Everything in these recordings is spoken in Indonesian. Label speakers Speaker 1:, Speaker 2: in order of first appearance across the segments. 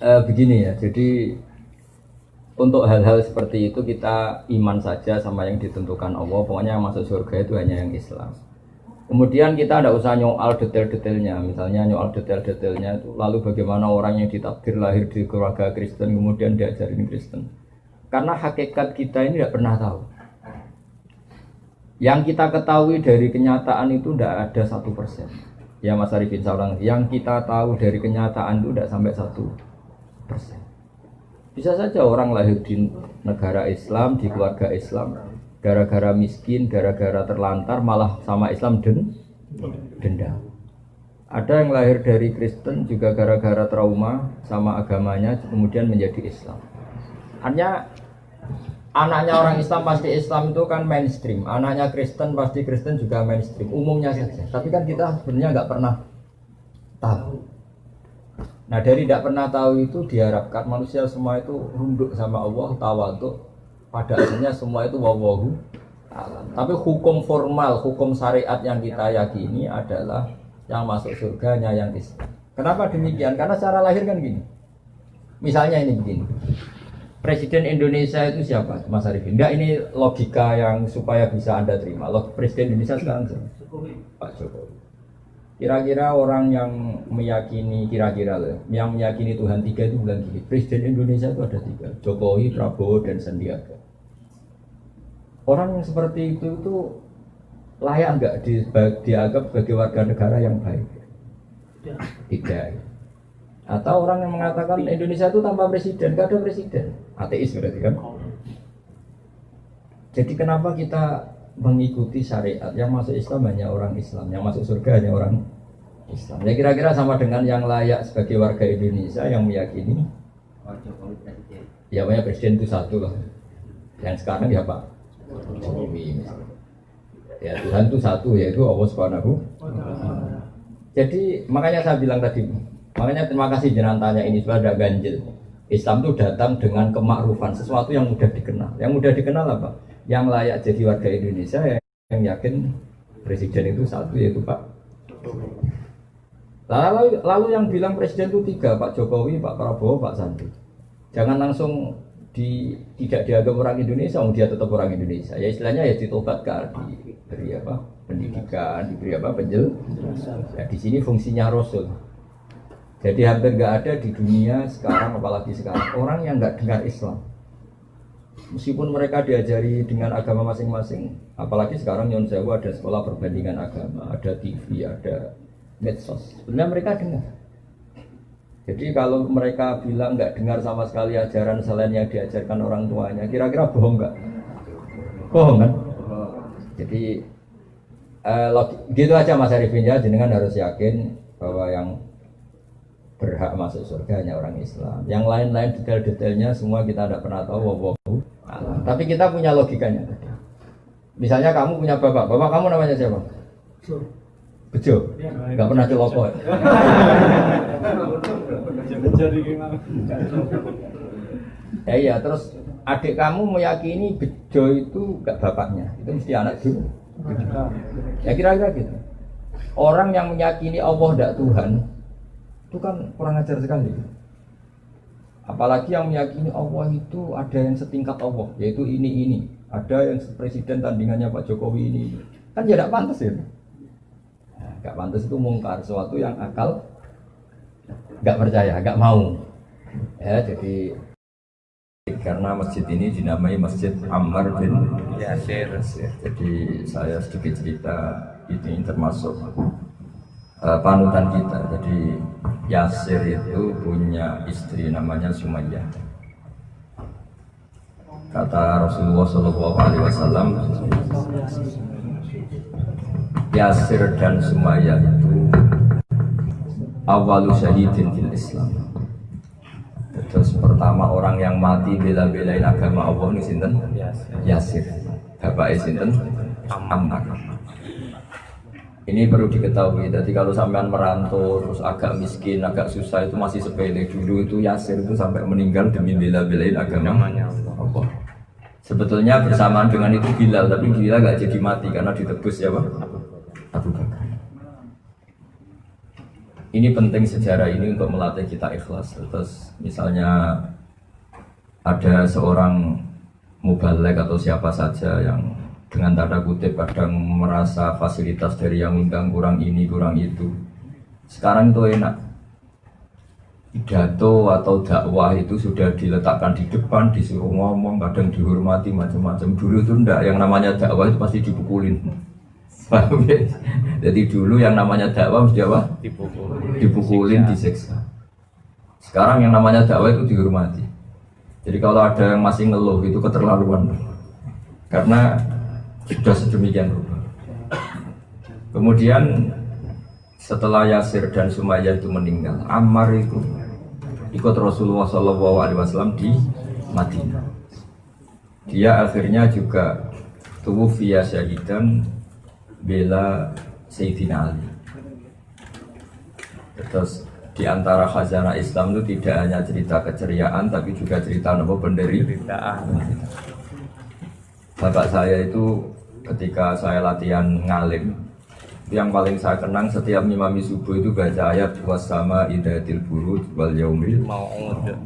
Speaker 1: Begini ya, jadi untuk hal-hal seperti itu kita iman saja sama yang ditentukan Allah. Pokoknya yang masuk surga itu hanya yang Islam. Kemudian kita tidak usah nyoal detail-detailnya. Misalnya nyoal detail-detailnya itu lalu bagaimana orang yang ditakdir lahir di keluarga Kristen kemudian diajarin Kristen. Karena hakikat kita ini tidak pernah tahu. Yang kita ketahui dari kenyataan itu tidak ada 1%. Ya Mas Arifin saya ulang, yang kita tahu dari kenyataan itu tidak sampai 1%. Bisa saja orang lahir di negara Islam, di keluarga Islam, gara-gara miskin, gara-gara terlantar, malah sama Islam denda. Ada yang lahir dari Kristen juga gara-gara trauma sama agamanya, kemudian menjadi Islam. Hanya anaknya orang Islam pasti Islam itu kan mainstream, anaknya Kristen pasti Kristen juga mainstream, umumnya saja. Tapi kan kita sebenarnya nggak pernah tahu. Nah dari tidak pernah tahu itu diharapkan manusia semua itu runduk sama Allah, tawadhu. Pada akhirnya semua itu wallahu a'lam. Tapi hukum formal, hukum syariat yang kita yakini adalah yang masuk surganya yang Islam. Kenapa demikian? Karena secara lahir kan gini. Misalnya ini begini. Presiden Indonesia itu siapa? Mas Arifin. Enggak, ini logika yang supaya bisa Anda terima. Presiden Indonesia sekarang siapa? Pak Jokowi. Kira-kira orang yang meyakini yang meyakini Tuhan 3 itu bilang gini, Presiden Indonesia itu ada 3, Jokowi, Prabowo, dan Sandiaga. Orang yang seperti itu layak nggak dianggap sebagai warga negara yang baik? Tidak. Atau orang yang mengatakan Indonesia itu tanpa presiden, nggak ada presiden, ateis berarti kan? Jadi kenapa kita mengikuti syariat yang masuk Islam hanya orang Islam, yang masuk surga hanya orang Islam? Ya kira-kira sama dengan yang layak sebagai warga Indonesia yang meyakini ya banyak presiden itu satu lah. Yang sekarang ya Pak Jokowi. Ya Tuhan itu satu, yaitu Allah Subhanahu. Jadi makanya saya bilang tadi, makanya terima kasih jenengan tanya ini supaya ada ganjil. Islam itu datang dengan kemakrufan, sesuatu yang mudah dikenal. Yang mudah dikenal apa? Yang layak jadi warga Indonesia yang yakin presiden itu satu, yaitu Pak Jokowi. Lalu yang bilang presiden itu 3, Pak Jokowi, Pak Prabowo, Pak Sandi. Jangan langsung tidak dianggap orang Indonesia, dia tetap orang Indonesia. Ya istilahnya ya ditobatkan, diberi apa? Pendidikan, diberi apa? Penjelasan. Ya di sini fungsinya Rasul. Jadi hampir nggak ada di dunia sekarang, apalagi sekarang, orang yang nggak dengar Islam. Meskipun mereka diajari dengan agama masing-masing, apalagi sekarang Nyon Sewu ada sekolah perbandingan agama, ada TV, ada medsos. Sebenarnya mereka dengar. Jadi kalau mereka bilang nggak dengar sama sekali ajaran selain yang diajarkan orang tuanya, kira-kira bohong nggak? Bohong kan? Jadi gitu aja Mas Arifin ya, jenengan harus yakin bahwa yang berhak masuk surga hanya orang Islam. Yang lain-lain detail-detailnya semua kita tidak pernah tahu. Wallahu a'lam. Tapi kita punya logikanya. Misalnya kamu punya bapak kamu namanya siapa? Bejo. Enggak pernah celoko. Ya iya, terus adik kamu meyakini Bejo itu enggak bapaknya. Itu mesti anak dulu. Ya kira-kira gitu. Orang yang meyakini Allah tidak Tuhan itu kan kurang ajar sekali. Apalagi yang meyakini Allah itu ada yang setingkat Allah, yaitu ini. Ada yang presiden tandingannya Pak Jokowi ini. Kan ya tidak pantas ya. Nah, gak pantas itu mungkar, sesuatu yang akal gak percaya, gak mau. Ya, jadi karena masjid ini dinamai Masjid Ammar bin Yasir. Jadi saya sedikit cerita, ini termasuk panutan kita. Jadi Yasir itu punya istri namanya Sumayyah. Kata Rasulullah SAW, Yasir dan Sumayyah itu awalu syahidin fil Islam. Terus pertama orang yang mati bela-belain agama Allah ini sinten? Yasir. Bapaknya sinten? Ammar. Ini perlu diketahui. Jadi kalau sampean merantau terus agak miskin, agak susah itu masih sepele. Dulu itu Yasir itu sampai meninggal demi bela-belain agama Allah. Sebetulnya bersamaan dengan itu Bilal, tapi Bilal gak jadi mati karena ditebus ya Pak Abu Bakar. ini penting sejarah ini untuk melatih kita ikhlas. Terus misalnya ada seorang mubalek atau siapa saja yang dengan tanda kutip kadang merasa fasilitas dari yang undang kurang ini kurang itu. Sekarang itu enak, pidato atau dakwah itu sudah diletakkan di depan, disuruh ngomong, kadang dihormati macam-macam. Dulu itu enggak, yang namanya dakwah itu pasti dipukulin. Paham ya? Jadi dulu yang namanya dakwah mesti apa? Dipukulin, disiksa. Sekarang yang namanya dakwah itu dihormati. Jadi kalau ada yang masih ngeluh itu keterlaluan. Karena sudah sedemikian rupa. Kemudian setelah Yasir dan Sumayyah itu meninggal, Ammar itu ikut Rasulullah SAW di Madinah. Dia akhirnya juga tuwfiya syahidan bela Sayyidina Ali. Terus di antara khazanah Islam itu tidak hanya cerita keceriaan tapi juga cerita penderitaan. Bapak saya itu ketika saya latihan ngalim, yang paling saya kenang setiap ngimami subuh itu baca ayat wasama idatil buruj wal yaumil mau'ud.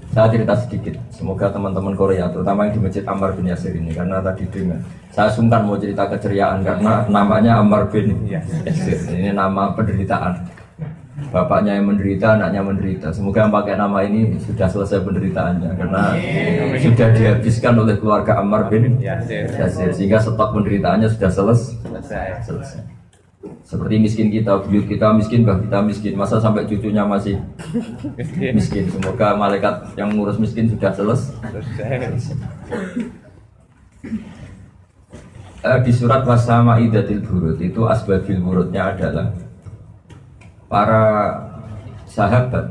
Speaker 1: Saya cerita sedikit, semoga teman-teman Korea, terutama yang di Masjid Ammar bin Yasir ini, karena tadi dengar, saya sungkan mau cerita keceriaan karena namanya Ammar bin Yasir, ini nama penderitaan. Bapaknya yang menderita, anaknya menderita. Semoga yang pakai nama ini sudah selesai penderitaannya, karena sudah dihabiskan oleh keluarga Ammar bin Yasir, sehingga stok penderitaannya sudah selesai. Seperti miskin kita, buyut kita miskin, bah kita miskin, masa sampai cucunya masih miskin. Semoga malaikat yang ngurus miskin sudah selesai. Di surat Wasama Idatil Burud itu asbabil burudnya adalah para sahabat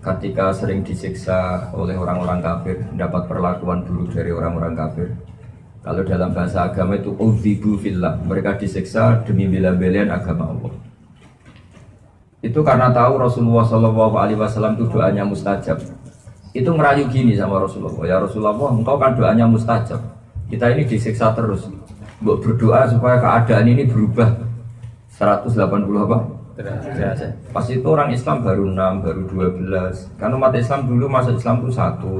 Speaker 1: ketika sering disiksa oleh orang-orang kafir, mendapat perlakuan buruk dari orang-orang kafir. Kalau dalam bahasa agama itu udzibu fillah, mereka disiksa demi bela-belain agama Allah. Itu karena tahu Rasulullah SAW itu doanya mustajab. Itu ngerayu gini sama Rasulullah, ya Rasulullah, engkau kan doanya mustajab. Kita ini disiksa terus. Mbok berdoa supaya keadaan ini berubah 180 apa? Pas itu orang Islam baru 6, baru 12. Karena umat Islam dulu masuk Islam itu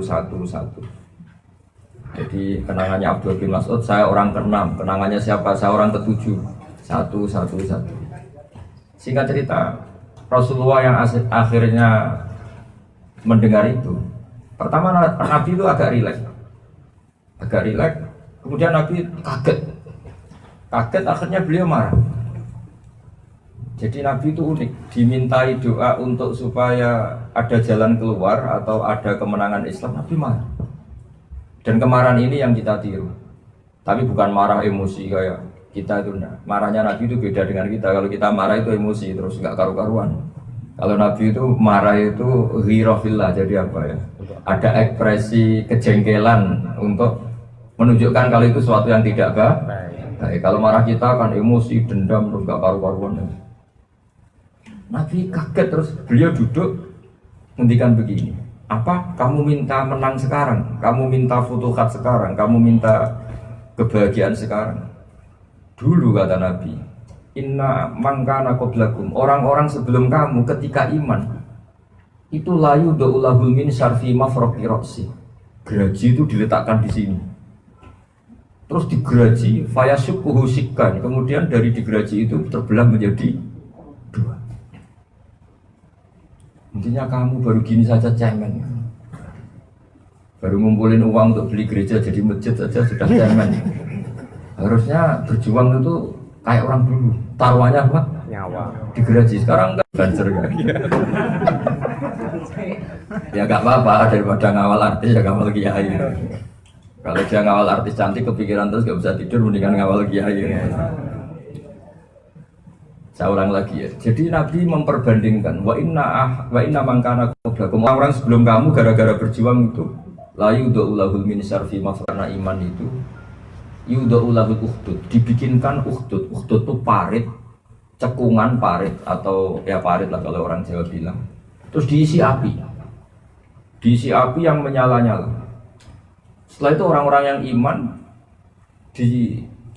Speaker 1: satu. Jadi kenangannya Abdul bin Mas'ud, saya orang ke-6. Kenangannya siapa? Saya orang ke-7. Satu. Singkat cerita, Rasulullah yang akhirnya mendengar itu, pertama Nabi itu agak rileks. Kemudian Nabi kaget, akhirnya beliau marah. Jadi Nabi itu unik, dimintai doa untuk supaya ada jalan keluar atau ada kemenangan Islam, Nabi marah. Dan kemarahan ini yang kita tiru. Tapi bukan marah emosi kayak kita itu enggak. Marahnya Nabi itu beda dengan kita. Kalau kita marah itu emosi terus enggak karu-karuan. Kalau Nabi itu marah itu ghirafillah, jadi apa ya? Ada ekspresi kejengkelan untuk menunjukkan kalau itu sesuatu yang tidak baik. Kalau marah kita kan emosi, dendam, terus enggak karu-karuan. Nabi kaget, terus beliau duduk ngendikan begini, apa kamu minta menang sekarang, kamu minta futuhat sekarang, kamu minta kebahagiaan sekarang? Dulu kata Nabi, inna man kana qablakum, orang-orang sebelum kamu ketika iman itu layu da'ulahul min syarfi mafroqi roksi, geraji itu diletakkan di sini, terus digeraji fayasyukuhu sikkan, kemudian dari digeraji itu terbelah menjadi 2. Intinya kamu baru gini saja cemen, baru ngumpulin uang untuk beli gereja jadi masjid saja sudah cemen. Harusnya berjuang itu kayak orang dulu, taruhannya apa? Nyawa. Digeraji, sekarang enggak banser kan? Ya gak apa-apa, daripada ngawal artis ya ngawal kiai. Kalau dia ngawal artis cantik kepikiran terus gak bisa tidur, mendingan ngawal kiai. Saya ulang lagi ya. Jadi Nabi memperbandingkan wa inna man kana qablakum, orang sebelum kamu gara-gara berjuang itu la yudulahul min syarfi mafrana iman itu yudulahul ukhdud, dibikinkan ukhdud. Ukhdud itu parit, cekungan parit atau ya parit lah kalau orang Jawa bilang. Terus diisi api. Diisi api yang menyala-nyala. Setelah itu orang-orang yang iman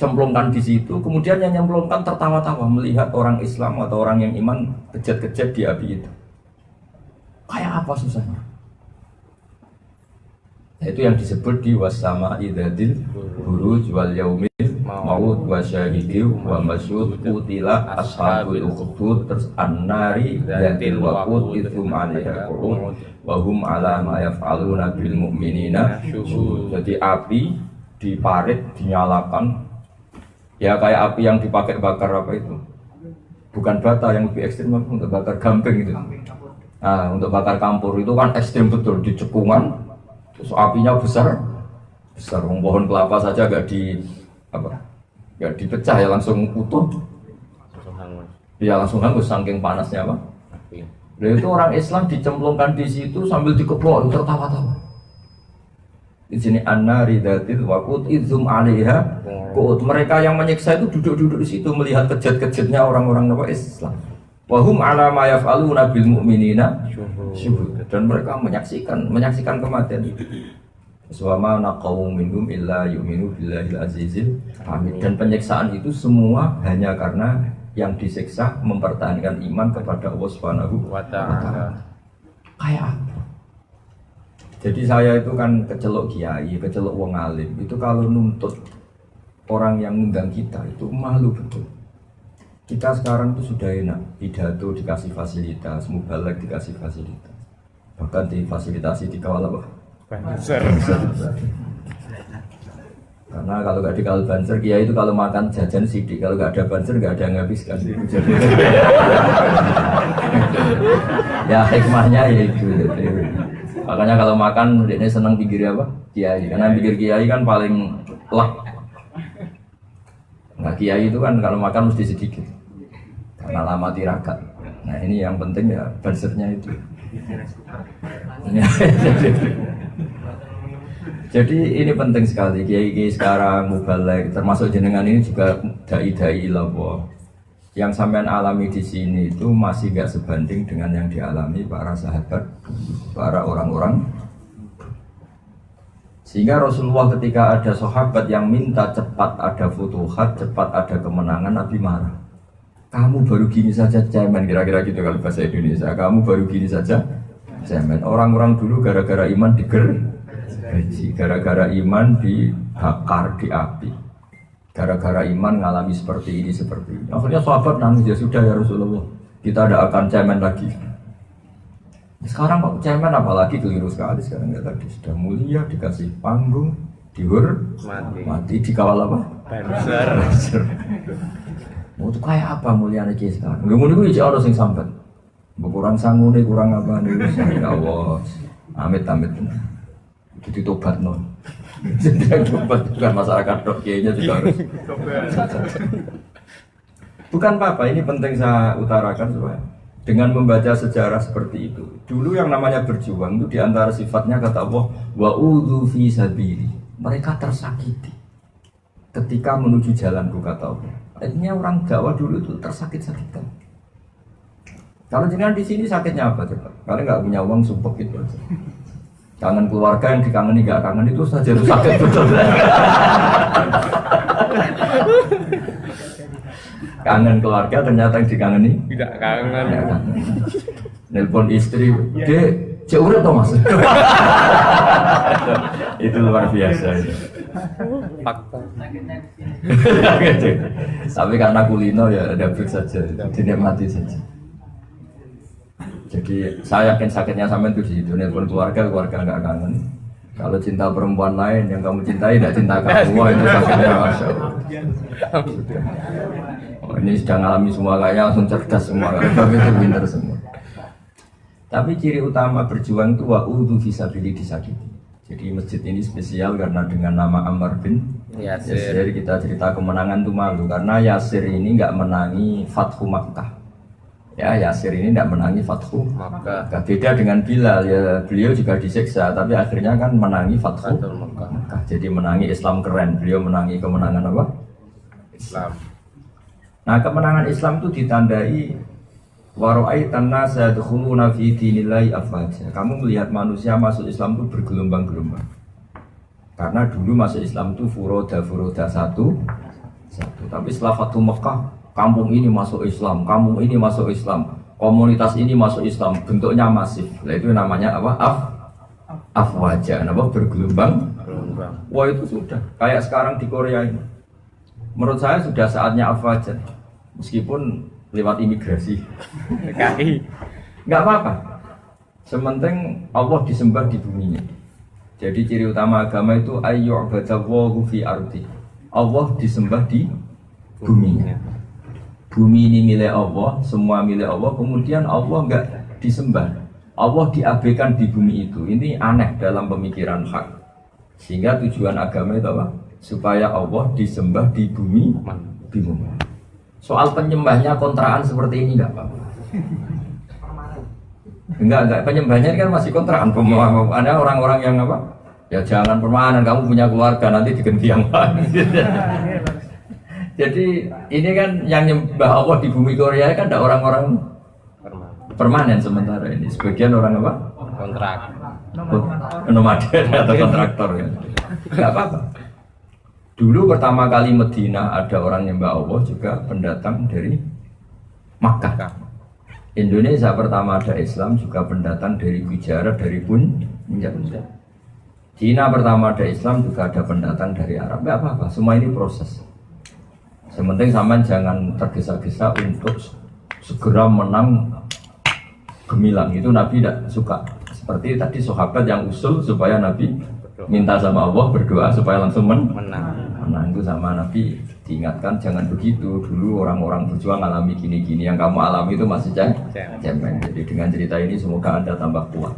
Speaker 1: dicemplungkan di situ, kemudian yang nyemplungkan tertawa-tawa melihat orang Islam atau orang yang iman kejat-kejat di api itu. Kayak apa susahnya? Itu yang disebut di wasama idadil buruj wal yaumil maut wa syahidi wa masyud utila ashabul ukhdud terus annari dhatil waqud ithum alaiha qurun wa hum ala ma yaf'aluna bil mu'minina syuhud. Jadi api diparit, dinyalakan ya kayak api yang dipakai bakar apa itu, bukan bata yang lebih ekstrim, untuk bakar gamping itu. Nah, untuk bakar kampur itu kan ekstrim betul, di cekungan terus apinya besar, pohon kelapa saja gak dipecah ya, langsung utuh. Ya langsung hangus saking panasnya apa. Lalu itu orang Islam dicemplungkan di situ sambil dikeplok tertawa-tawa. Di sini annari dhatil waqud idzum 'alaiha qu'ud. Mereka yang menyiksa itu duduk-duduk di situ melihat kejat-kejatnya orang-orang Islam. Wa hum 'ala ma yaf'aluna bil mu'minina syuhud. Dan mereka menyaksikan kematian itu. Suama naqawm minhum illa yu'minu billahil azizil hamid. Dan penyiksaan itu semua hanya karena yang disiksa mempertahankan iman kepada Allah Subhanahu wa ta'ala. Kayak apa? Jadi saya itu kan kecelok kiai, kecelok wong alim. Itu kalau nuntut orang yang ngundang kita itu malu betul. Kita sekarang itu sudah enak, pidato dikasih fasilitas, mubalek dikasih fasilitas. Bahkan difasilitasi dikawal apa? Banser. Karena kalau nggak dikawal banser, kiai itu kalau makan jajan sidik, kalau nggak ada banser nggak ada yang habiskan. Ya hikmahnya ya itu. Makanya kalau makan dia senang pikir apa? Kiai. Karena pikir kiai kan paling lah. Nah kiai itu kan kalau makan mesti sedikit. Karena lama tirakat. Nah ini yang penting ya bansernya itu. Jadi ini penting sekali. Kiai-kiai sekarang mubalek termasuk jenengan ini juga dai-dai ilallah. Yang sampean alami di sini itu masih gak sebanding dengan yang dialami para sahabat, para orang-orang. Sehingga Rasulullah ketika ada sahabat yang minta cepat ada futuhat, cepat ada kemenangan, Nabi marah. Kamu baru gini saja cemen, kira-kira gitu kalau bahasa Indonesia. Kamu baru gini saja cemen. Orang-orang dulu gara-gara iman digergaji, gara-gara iman dibakar di api. Gara-gara iman ngalami seperti ini. Akhirnya sahabat nangis, ya sudah ya Rasulullah, kita tidak akan cemen lagi. Sekarang kok cemen apalagi keliru sekali sekarang ya, tadi sudah mulia dikasih panggung, mati dikawal apa? Banser. Mau tuh kayak apa mulia lagi sekarang? Gak mau nih orang sing sampai, kurang sanggup nih, kurang apa nih? Ya Allah, amit. Jadi tobat non. Jadi tobat bukan masyarakat dok, kiainya juga harus. Bukan apa-apa, ini penting saya utarakan supaya dengan membaca sejarah seperti itu. Dulu yang namanya berjuang itu diantara sifatnya kata Allah wa'udhu fi sabili. Mereka tersakiti ketika menuju jalanku kata Allah. Artinya orang dakwah dulu itu tersakit-sakitan. Kalau jangan di sini sakitnya apa coba? Kalian nggak punya uang sumpah gitu. Kangen keluarga yang dikangeni gak kangen itu saja itu sakit betul. Kangen keluarga ternyata yang dikangeni
Speaker 2: tidak kangen.
Speaker 1: Nelpon istri, "Dek, cek urut toh Mas." Itu luar biasa itu.
Speaker 2: Fakta.
Speaker 1: Tapi karena kulino ya ada break saja, dinikmati saja. Jadi saya yakin sakitnya sampai itu di situ. Nelpon keluarga nggak kangen. Kalau cinta perempuan lain yang kamu cintai tidak cinta kamu, itu sakitnya masya Allah. Oh, ini sudah ngalami semua kayaknya langsung cerdas semua, tapi itu pintar semua. Tapi ciri utama berjuang itu wa'udhu fisabilillah disakiti. Jadi masjid ini spesial karena dengan nama Ammar bin Yasir. Kita cerita kemenangan itu malu karena Yasir ini nggak menangi Fathu Makkah. Ya Yasir ini tidak menangi Fathu Makkah. Beda dengan Bilal ya, beliau juga disiksa tapi akhirnya kan menangi Fathu Makkah. Jadi menangi Islam keren. Beliau menangi kemenangan apa? Islam. Nah kemenangan Islam itu ditandai waro'aitan nasa yadkhuluna fi dinillahi afwaja. Kamu melihat manusia masuk Islam itu bergelombang-gelombang. Karena dulu masuk Islam itu furoda satu satu. Tapi setelah Fatu Mekah, kampung ini masuk Islam, kampung ini masuk Islam, komunitas ini masuk Islam, bentuknya masif. Nah, itu namanya apa? Afwaja, apa bergelombang. Wah itu sudah kayak sekarang di Korea ini. Menurut saya sudah saatnya afwaja, meskipun lewat imigrasi.
Speaker 2: PKI.
Speaker 1: Nggak apa-apa. Sementing Allah disembah di buminya. Jadi ciri utama agama itu ayyu'badallahu fi ardi. Allah disembah di buminya. Bumi ini milik Allah, semua milik Allah. Kemudian Allah nggak disembah. Allah diabaikan di bumi itu. Ini aneh dalam pemikiran hak. Sehingga tujuan agama itu apa? Supaya Allah disembah di bumi. Soal penyembahnya kontraan seperti ini nggak apa-apa. Enggak, penyembahnya kan masih kontraan. Ada orang-orang yang apa? Ya jangan permanen, kamu punya keluarga nanti diganti yang lain. Jadi ini kan yang nyembah Allah di bumi Korea kan ada orang-orang permanen sementara ini. Sebagian orang apa?
Speaker 2: Kontrak.
Speaker 1: Nomaden atau kontraktor ya. Enggak apa-apa. Dulu pertama kali Medina ada orang nyembah Allah juga pendatang dari Makkah. Indonesia pertama ada Islam juga pendatang dari Gujarat, dari Punjab. Cina pertama ada Islam juga ada pendatang dari Arab. Enggak apa-apa, semua ini proses. Sementing sampean jangan tergesa-gesa untuk segera menang gemilang. Itu Nabi tidak suka. Seperti tadi sahabat yang usul supaya Nabi minta sama Allah berdoa supaya langsung menang. Itu sama Nabi diingatkan jangan begitu. Dulu orang-orang berjuang alami gini-gini, yang kamu alami itu masih cemeng. Jadi dengan cerita ini semoga Anda tambah kuat.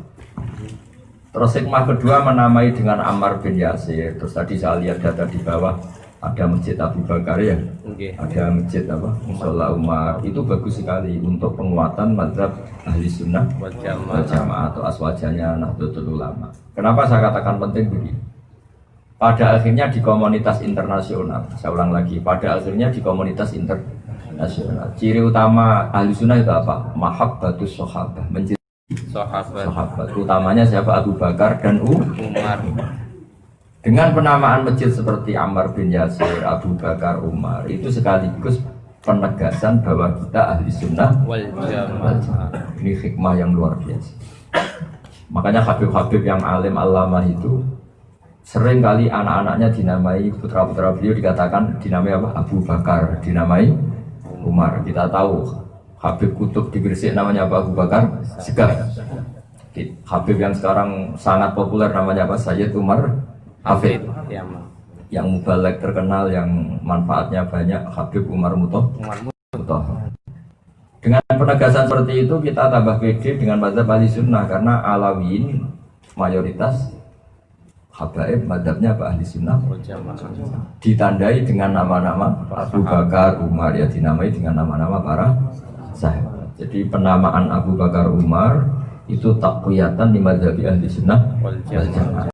Speaker 1: Terus hikmah kedua menamai dengan Ammar bin Yasir. Terus tadi saya lihat data di bawah ada masjid Abu Bakar ya, ada masjid apa? Musola Umar. Itu bagus sekali untuk penguatan mazhab ahli sunnah wal jamaah atau aswajanya Nahdlatul Ulama. Kenapa saya katakan penting begini? Pada akhirnya di komunitas internasional, saya ulang lagi, pada akhirnya di komunitas internasional, ciri utama ahli sunnah itu apa? Mahabbatus sahabah, mencintai sahabat. Utamanya siapa? Abu Bakar dan Umar. Dengan penamaan masjid seperti Ammar bin Yasir, Abu Bakar, Umar, itu sekaligus penegasan bahwa kita ahli sunnah wal jamaah. Ini hikmah yang luar biasa. Makanya Habib-Habib yang alim alama itu sering kali anak-anaknya dinamai, putra-putra beliau dikatakan dinamai apa? Abu Bakar, dinamai Umar. Kita tahu Habib Kutub di Gresik namanya apa? Abu Bakar Segaf. Habib yang sekarang sangat populer namanya apa? Sayyid Umar Hafid. Yang mubalek terkenal, yang manfaatnya banyak, Habib Umar Mutahhar. Dengan penegasan seperti itu kita tambah pede dengan mazhab ahli sunnah, karena Alawiyin mayoritas habaib mazhabnya apa? Ahli sunnah. Ditandai dengan nama-nama Abu Bakar, Umar, ya dinamai dengan nama-nama para sahabat. Jadi penamaan Abu Bakar, Umar itu takwiyatan di mazhab ahli sunnah wal jamaah.